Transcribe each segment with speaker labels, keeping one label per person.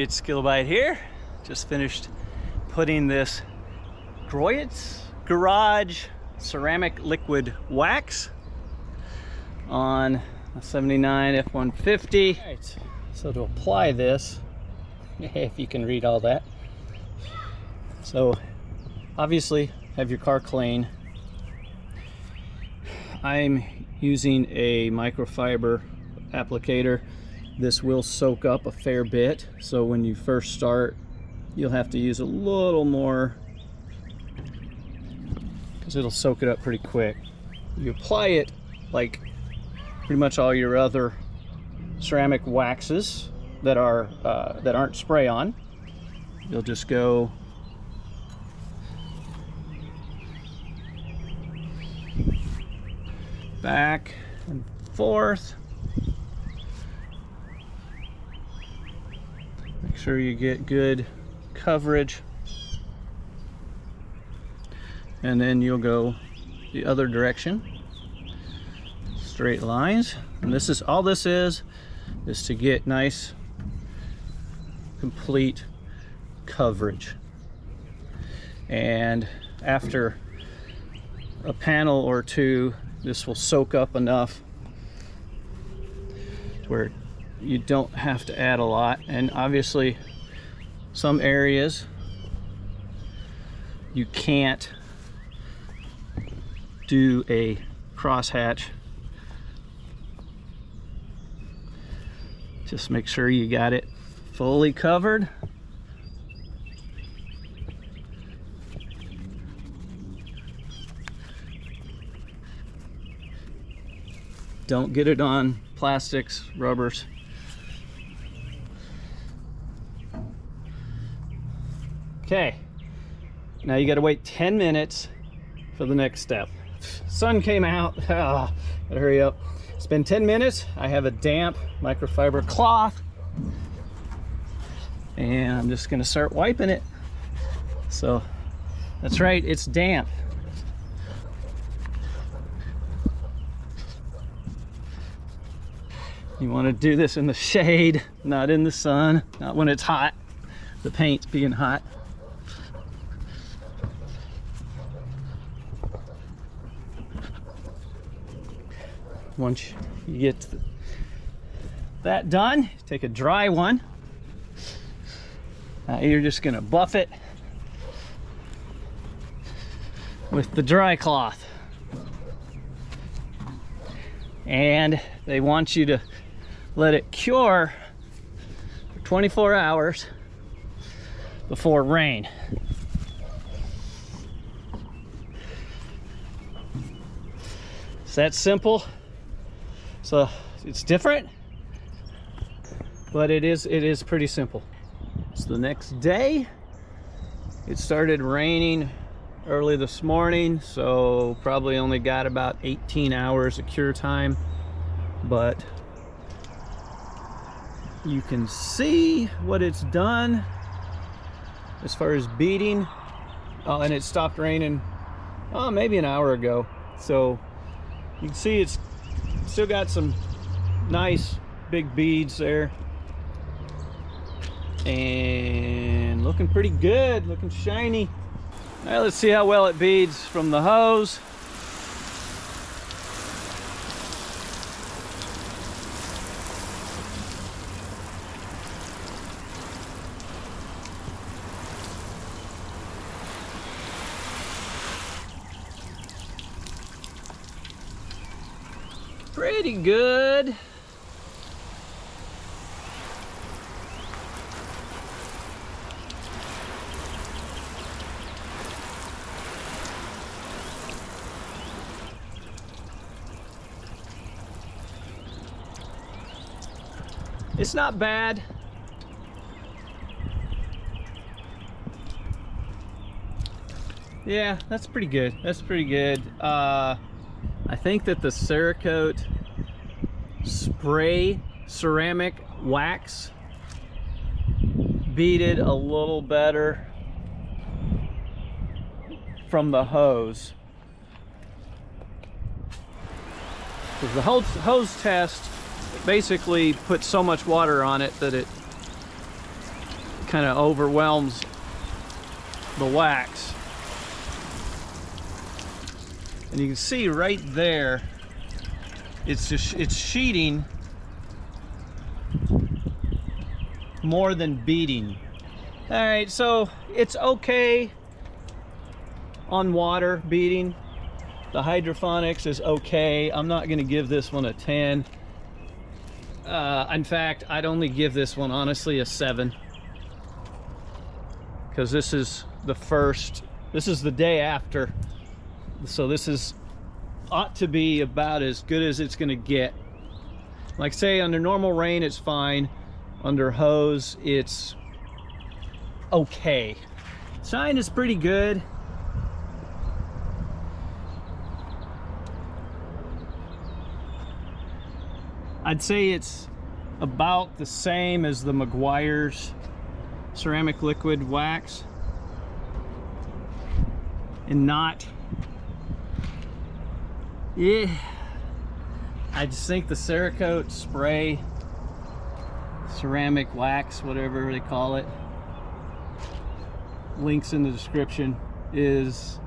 Speaker 1: it's Kilobyte here. Just finished putting this Griot Garage ceramic liquid wax on a 79 F-150. All right, so to apply this, if you can read all that, so obviously have your car clean. I'm using a microfiber applicator. This will soak up a fair bit, so when you first start you'll have to use a little more because it'll soak it up pretty quick. You apply it like pretty much all your other ceramic waxes that aren't spray on. You'll just go back and forth. Make sure you get good coverage, and then you'll go the other direction, straight lines. And this is all this is to get nice complete coverage. And after a panel or two, this will soak up enough to where you don't have to add a lot. And obviously some areas you can't do a crosshatch. Just make sure you got it fully covered. Don't get it on plastics, rubbers. Okay, now you got to wait 10 minutes for the next step. Sun came out. Gotta hurry up. It's been 10 minutes. I have a damp microfiber cloth, and I'm just gonna start wiping it. So that's right, it's damp. You want to do this in the shade, not in the sun, not when it's hot, the paint's being hot. Once you get that done, take a dry one. You're just gonna buff it with the dry cloth. And they want you to let it cure for 24 hours before rain. It's that simple. So it's different, but it is pretty simple. It's the next day. It started raining early this morning, so probably only got about 18 hours of cure time, but you can see what it's done as far as beading. And it stopped raining maybe an hour ago, so you can see it's still got some nice big beads there, and looking pretty good, looking shiny. Now let's see how well it beads from the hose. Pretty good. It's not bad. Yeah, that's pretty good. That's pretty good. I think that the Cerakote spray ceramic wax beaded a little better from the hose. Because the hose test basically put so much water on it that kind of overwhelms the wax. And you can see right there, it's sheeting more than beading. All right, so it's okay on water beading. The hydroponics is okay. I'm not gonna give this one a 10. In fact, I'd only give this one honestly a 7, because this is the day after, so this ought to be about as good as it's gonna get. Like say under normal rain it's fine, under hose it's okay. Shine is pretty good. I'd say it's about the same as the Meguiar's ceramic liquid wax, and not, yeah, I just think the Cerakote spray ceramic wax, whatever they call it, links in the description, is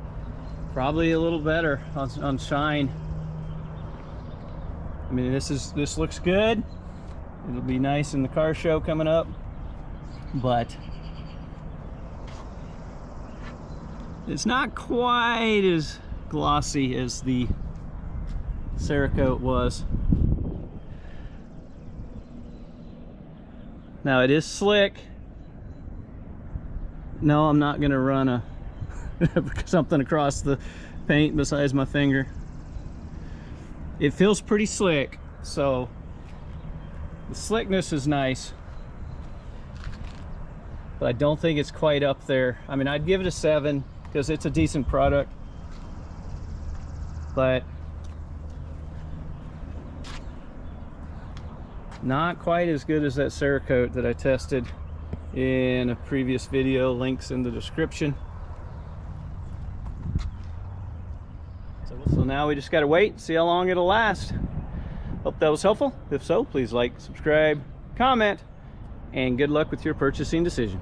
Speaker 1: probably a little better on shine. I mean, this looks good. It'll be nice in the car show coming up, but it's not quite as glossy as the Cerakote was. Now it is slick. No, I'm not gonna run something across the paint besides my finger. It feels pretty slick, so the slickness is nice, but I don't think it's quite up there. I mean, I'd give it a 7 because it's a decent product, but not quite as good as that Cerakote that I tested in a previous video. Links in the description. So now we just gotta wait, see how long it'll last. Hope that was helpful. If so, please like, subscribe, comment, and good luck with your purchasing decision.